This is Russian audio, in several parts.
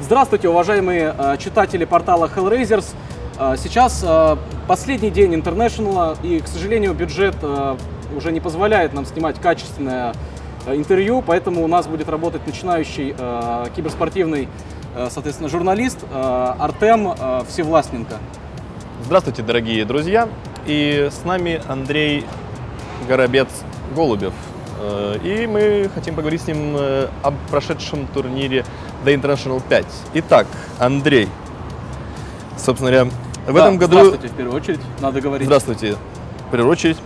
Здравствуйте, уважаемые читатели портала Hellraisers. Сейчас последний день International, и, к сожалению, бюджет уже не позволяет нам снимать качественное интервью, поэтому у нас будет работать начинающий киберспортивный, соответственно, журналист Артем Всевластненко. Здравствуйте, дорогие друзья, и с нами Андрей Горобец-Голубев. И мы хотим поговорить с ним о прошедшем турнире The International 5. Итак, Андрей, собственно говоря, в этом году... Здравствуйте, в первую очередь, надо говорить. Здравствуйте, в первую очередь.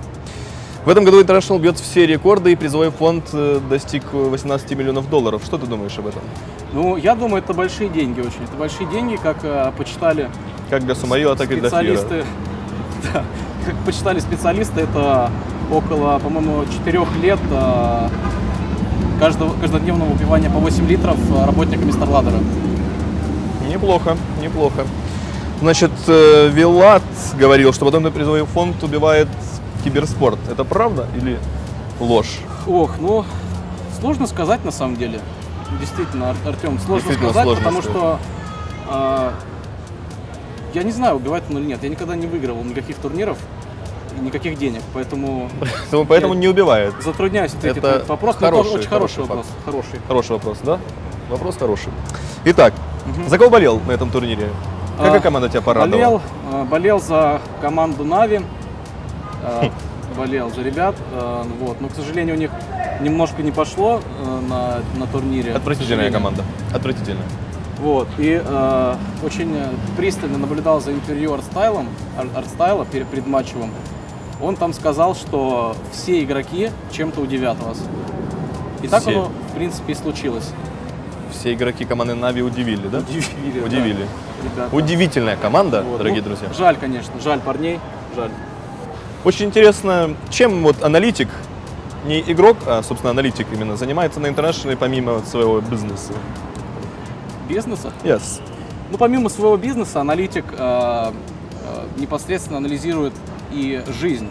В этом году International бьет все рекорды, и призовой фонд достиг $18 миллионов. Что ты думаешь об этом? Ну, я думаю, это большие деньги очень. Это большие деньги, как почитали как для Сумарила, так и для Фира. Да, как почитали специалисты, это около, по-моему, 4 лет каждодневного выпивания по 8 литров работниками Старладдера. Неплохо, неплохо. Значит, Вилат говорил, что подобный призовой фонд убивает киберспорт. Это правда или ложь? Ох, ну, сложно сказать на самом деле. Действительно, Артем, сложно сказать, сложно потому сказать. что я не знаю, убивает он или нет. Я никогда не выигрывал никаких турниров, никаких денег, поэтому... Поэтому не убивает. Затрудняюсь ответить Это на этот вопрос, но это очень хороший вопрос. Хороший вопрос, да? Вопрос хороший. Итак, за кого болел на этом турнире? Какая команда тебя порадовала? Болел за команду Нави, болел за ребят, вот. Но, к сожалению, у них немножко не пошло на турнире. Отвратительная команда, отвратительная. Вот, и очень пристально наблюдал за интервью Артстайла перед матчевым. Он там сказал, что все игроки чем-то удивят вас. И так оно, в принципе, и случилось. Все игроки команды Нави удивили, да? Удивили. Да. Удивительная команда, вот, дорогие друзья. Жаль, конечно, жаль парней, жаль. Очень интересно, чем вот аналитик, не игрок, а, собственно, аналитик именно, занимается на International помимо своего бизнеса? Бизнеса? Yes. Ну, помимо своего бизнеса, аналитик непосредственно анализирует и жизнь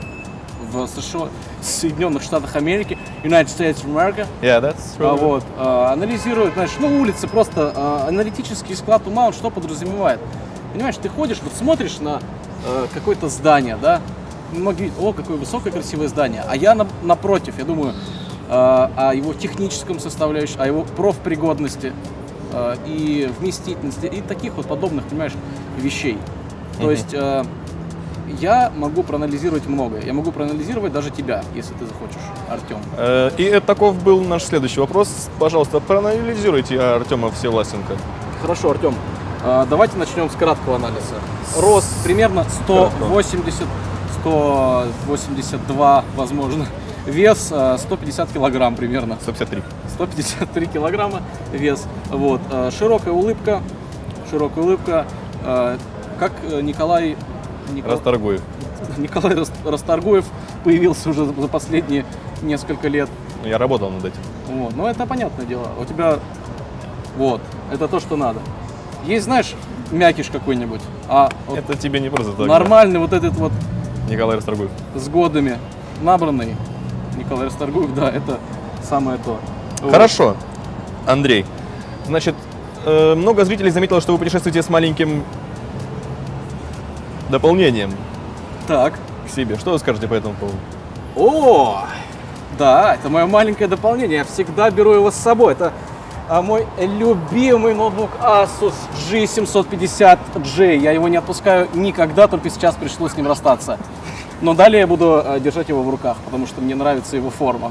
в США, Соединенных Штатах Америки, United States of America. Yeah, that's true. Вот, анализирует, знаешь, улицы, просто аналитический склад ума, он что подразумевает? Понимаешь, ты ходишь, вот смотришь на какое-то здание, да, многие видят, о, какое высокое, красивое здание, а я напротив, я думаю о его техническом составляющем, о его профпригодности, и вместительности, и таких вот подобных, понимаешь, вещей. То есть я могу проанализировать многое. Я могу проанализировать даже тебя, если ты захочешь, Артем. И таков был наш следующий вопрос. Пожалуйста, проанализируйте Артема Всевластенко. Хорошо, Артем. Давайте начнем с краткого анализа. Рост примерно 180, 182, возможно. Вес 150 килограмм примерно. 153. 153 килограмма вес. Вот. Широкая улыбка. Как Николай Расторгуев появился уже за последние несколько лет. Я работал над этим. Вот. Но это понятное дело. У тебя вот, это то, что надо. Есть, знаешь, мякиш какой-нибудь. А вот это тебе не просто так. Нормальный вот этот вот Николай Расторгуев. С годами набранный Николай Расторгуев, да, это самое то. Хорошо, Андрей. Значит, много зрителей заметило, что вы путешествуете с маленьким дополнением. Так. К себе. Что вы скажете по этому поводу? О, да, это мое маленькое дополнение. Я всегда беру его с собой. Это мой любимый ноутбук Asus G750J. Я его не отпускаю никогда, только сейчас пришлось с ним расстаться. Но далее я буду держать его в руках, потому что мне нравится его форма.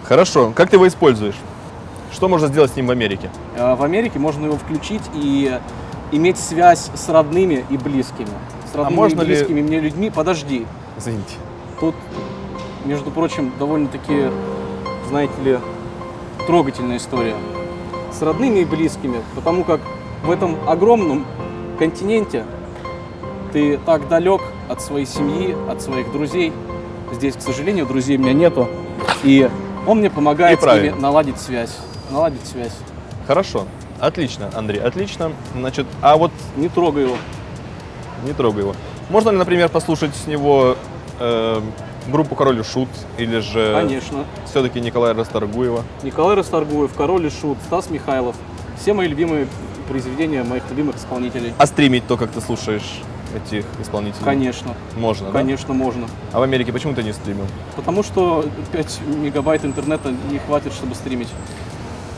Хорошо. Как ты его используешь? Что можно сделать с ним в Америке? В Америке можно его включить и иметь связь с родными и близкими. С родными и близкими мне людьми. Подожди. Извините. Тут, между прочим, довольно-таки, знаете ли, трогательная история. С родными и близкими, потому как в этом огромном континенте ты так далек от своей семьи, от своих друзей. Здесь, к сожалению, друзей у меня нету. И он мне помогает с ними наладить связь. Хорошо. Отлично, Андрей, отлично. Значит, а вот... Не трогай его. Не трогай его. Можно ли, например, послушать с него группу «Король и Шут» или же... Конечно. Все-таки Николая Расторгуева? Николай Расторгуев, Король и Шут, Стас Михайлов. Все мои любимые произведения моих любимых исполнителей. А стримить то, как ты слушаешь этих исполнителей? Конечно. Можно, да? Конечно, можно. А в Америке почему ты не стримил? Потому что 5 мегабайт интернета не хватит, чтобы стримить.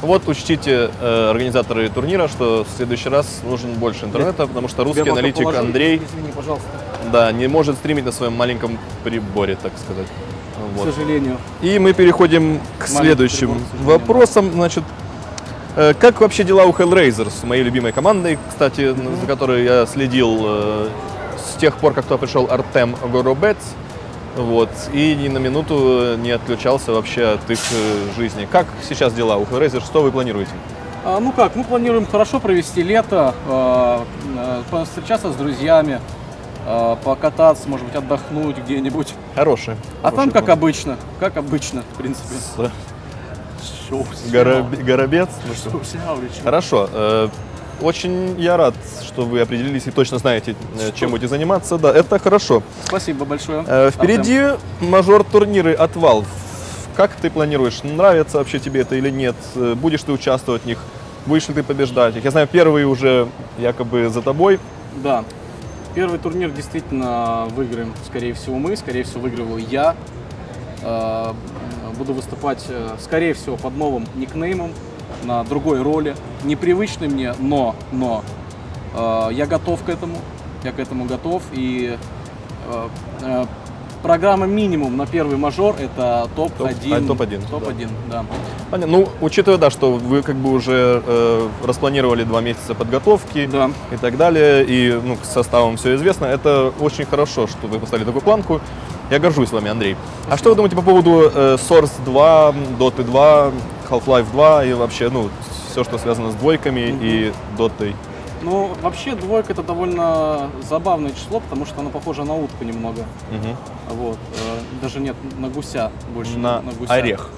Вот учтите, организаторы турнира, что в следующий раз нужен больше интернета, потому что русский Тебя пока аналитик положили? Андрей, Извини, пожалуйста. да, не может стримить на своем маленьком приборе, так сказать. К Вот. сожалению. И мы переходим к Маленький следующим прибор, к сожалению, вопросам. Значит, как вообще дела у Hellraisers, моей любимой командой, кстати, за которой я следил с тех пор, как туда пришел Артем Горобец, вот, и ни на минуту не отключался вообще от их жизни. Как сейчас дела у Hellraisers, что вы планируете? Ну как, мы планируем хорошо провести лето, встречаться с друзьями, покататься, может быть, отдохнуть где-нибудь. Хорошие. А там как обычно, в принципе. Горобец? Ну что? Хорошо. Очень я рад, что вы определились и точно знаете, чем будете заниматься. Да, это хорошо. Спасибо большое. Впереди мажор-турниры от Valve. Как ты планируешь? Нравится вообще тебе это или нет? Будешь ты участвовать в них? Будешь ли ты побеждать их? Я знаю, первый уже якобы за тобой. Да. Первый турнир действительно выиграем, скорее всего, мы. Скорее всего, выигрываю я. Буду выступать, скорее всего, под новым никнеймом, на другой роли. Непривычный мне, но я готов к этому. Я к этому готов. И программа минимум на первый мажор — это топ-1. Топ-1, да. Понятно. Ну, учитывая, да, что вы как бы уже распланировали 2 месяца подготовки Да. и так далее, и ну, с составом все известно, это очень хорошо, что вы поставили такую планку. Я горжусь вами, Андрей. А что вы думаете по поводу Source 2, Dota 2, Half-Life 2 и вообще, ну, все, что связано с двойками и Дотой? Ну, вообще, двойка — это довольно забавное число, потому что оно похоже на утку немного. Вот. Даже нет, на гуся больше. На гуся. орех.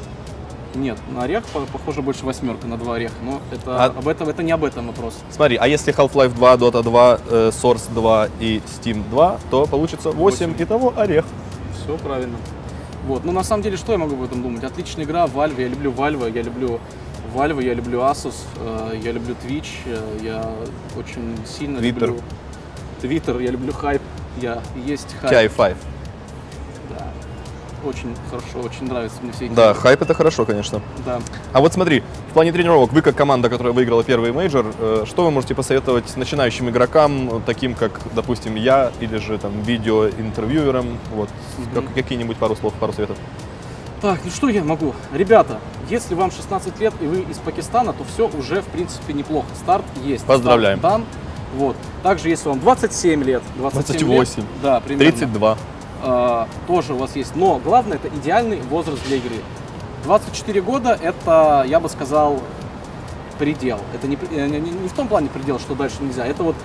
Нет, на орех похоже больше 8, на 2 ореха. Но это, это не об этом вопрос. Смотри, а если Half-Life 2, Dota 2, Source 2 и Steam 2, то получится 8. Итого орех. Все правильно. Вот. Ну, на самом деле, что я могу об этом думать? Отличная игра, Valve. Я люблю Valve, я люблю Asus, я люблю Twitch, я очень сильно Twitter. люблю Twitter, я люблю хайп, есть хайп. TI5. Да. Очень хорошо, очень нравится мне все эти Да, игры. хайп это хорошо, конечно. Да. А вот смотри, в плане тренировок, вы как команда, которая выиграла первый мейджор, что вы можете посоветовать начинающим игрокам, таким как, допустим, я, или же там видеоинтервьюерам, вот, какие-нибудь пару слов, пару советов? Так, ну что я могу? Ребята, если вам 16 лет и вы из Пакистана, то все уже, в принципе, неплохо. Старт есть. Поздравляем. Старт дан. Вот. Также, если вам 27 лет, 28. лет, да, примерно, 32. тоже у вас есть. Но главное, это идеальный возраст для игры. 24 года – это, я бы сказал, предел. Это не в том плане предел, что дальше нельзя. Это вот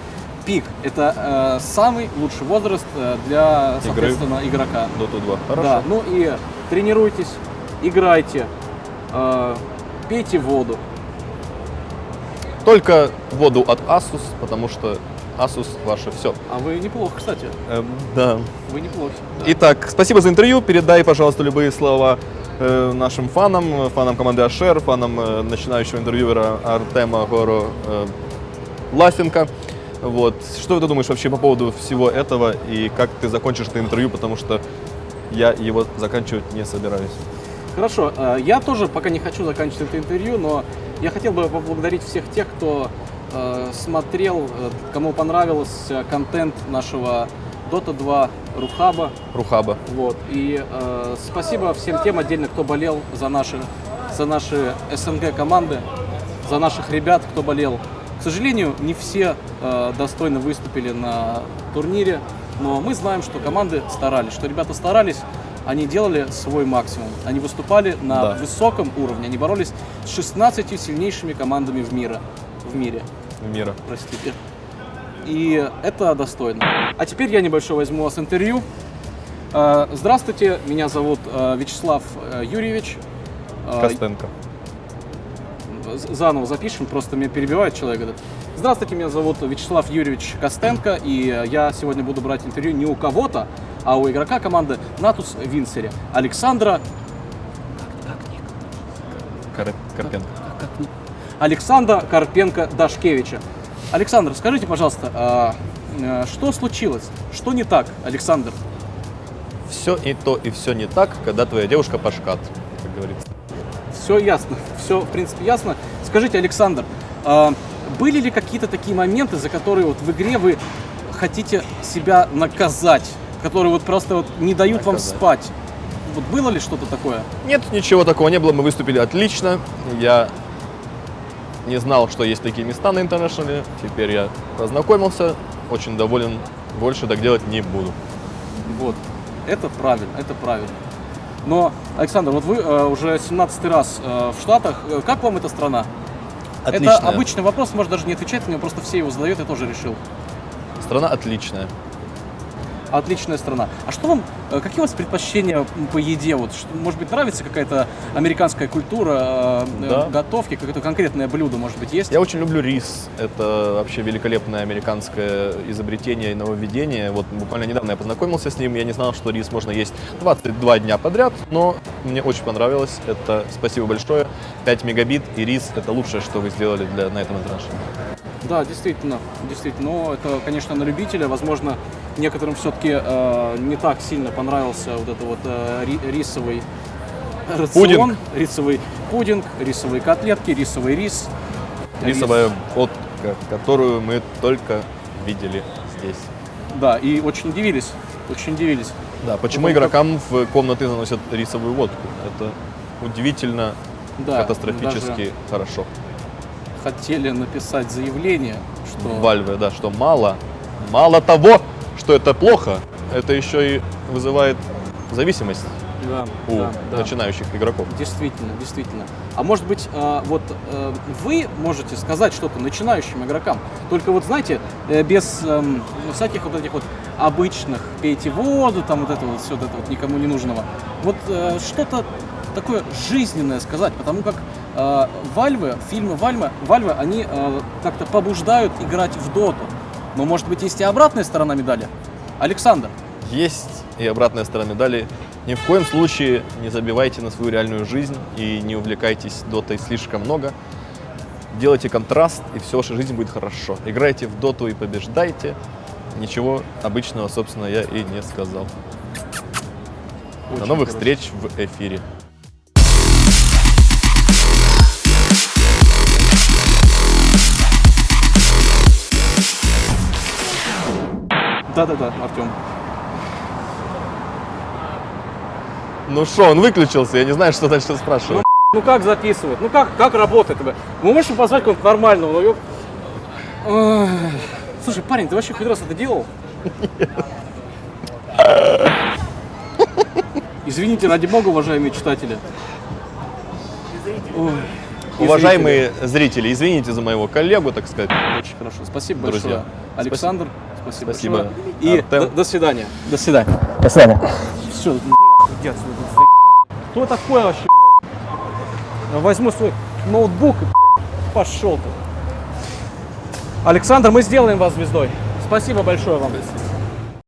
пик. Это самый лучший возраст для, соответственно, игрока. Dota 2. Хорошо. Да, ну и тренируйтесь, играйте, пейте воду. Только воду от Asus, потому что Asus ваше все. А вы неплохо, кстати. Да. Вы неплохи. Да. Итак, спасибо за интервью. Передай, пожалуйста, любые слова нашим фанам, фанам команды Ашер, фанам начинающего интервьюера Артема Горо Власенко. Вот. Что ты думаешь вообще по поводу всего этого и как ты закончишь это интервью, потому что я его заканчивать не собираюсь. Хорошо, я тоже пока не хочу заканчивать это интервью, но я хотел бы поблагодарить всех тех, кто смотрел, кому понравился контент нашего Dota 2 Рухаба. Вот. И спасибо всем тем отдельно, кто болел за наши СНГ команды, за наших ребят, кто болел. К сожалению, не все достойно выступили на турнире, но мы знаем, что команды старались, что ребята старались, они делали свой максимум. Они выступали на высоком уровне, они боролись с 16 сильнейшими командами в мире. Простите. И это достойно. А теперь я небольшое возьму у вас интервью. Здравствуйте, меня зовут Вячеслав Юрьевич. Костенко. Заново запишем, просто меня перебивает человек этот. Здравствуйте, меня зовут Вячеслав Юрьевич Костенко, и я сегодня буду брать интервью не у кого-то, а у игрока команды Натус Винсери, Александра... Александра Карпенко-Дашкевича. Александр, скажите, пожалуйста, что случилось? Что не так, Александр? Все и то, и все не так, когда твоя девушка пашкат, как говорится. Все ясно, все, в принципе, ясно. Скажите, Александр, были ли какие-то такие моменты, за которые вот в игре вы хотите себя наказать, которые вот просто вот не дают вам Наказать. спать? Вот было ли что-то такое? Нет, ничего такого не было, мы выступили отлично. Я не знал, что есть такие места на интернешнале. Теперь я познакомился, очень доволен, больше так делать не буду. Вот, это правильно, это правильно. Но, Александр, вот вы уже 17-й раз в Штатах. Как вам эта страна? Отличная. Это обычный вопрос, может даже не отвечать на него, просто все его задают, я тоже решил. Страна отличная. Отличная страна. А что вам, какие у вас предпочтения по еде? Вот, может быть, нравится какая-то американская культура Да. готовки, какое-то конкретное блюдо, может быть, есть? Я очень люблю рис. Это вообще великолепное американское изобретение и нововведение. Вот буквально недавно я познакомился с ним. Я не знал, что рис можно есть 22 дня подряд, но мне очень понравилось. Это спасибо большое. 5 мегабит и рис – это лучшее, что вы сделали на этом интернешнале. Да, действительно, действительно. Но это, конечно, на любителя. Возможно, некоторым все-таки не так сильно понравился вот это вот рисовый рацион, Пудинг. рисовый пудинг, рисовые котлетки, рисовый рис. Рисовая водка, которую мы только видели здесь. Да, и очень удивились, очень удивились. Да, почему Потому игрокам в комнаты заносят рисовую водку? Это удивительно, Да, катастрофически хорошо. Хотели написать заявление, что Valve, да, что мало того, что это плохо, это еще и вызывает зависимость да, у да, да. начинающих игроков. Действительно, действительно. А может быть, вы можете сказать что-то начинающим игрокам, только вот знаете, без всяких вот этих вот обычных пейте воду, там вот это вот все вот это вот никому не нужного. Вот что-то такое жизненное сказать, потому как Valve, фильмы Valve, они как-то побуждают играть в доту. Но может быть есть и обратная сторона медали? Александр. Есть и обратная сторона медали. Ни в коем случае не забивайте на свою реальную жизнь и не увлекайтесь дотой слишком много. Делайте контраст, и все, ваша жизнь будет хорошо. Играйте в доту и побеждайте. Ничего обычного, собственно, я и не сказал. До Очень новых хорошо. встреч в эфире. Да-да-да, Артем. Ну что, он выключился, я не знаю, что дальше спрашивать. Ну как записывать? Ну как работает это? Мы можем позвать кого-нибудь нормального? Ну, Ой. Слушай, парень, ты вообще хоть раз это делал? Извините, ради бога, уважаемые читатели. Ой. Уважаемые зрители, извините за моего коллегу, так сказать. Очень хорошо. Спасибо Друзья. большое, Александр. Спасибо, Спасибо, большое. И Артем. до свидания. До свидания. До свидания. Все, иди отсюда, кто такой вообще? Возьму свой ноутбук и пошел ты. Александр, мы сделаем вас звездой. Спасибо большое вам.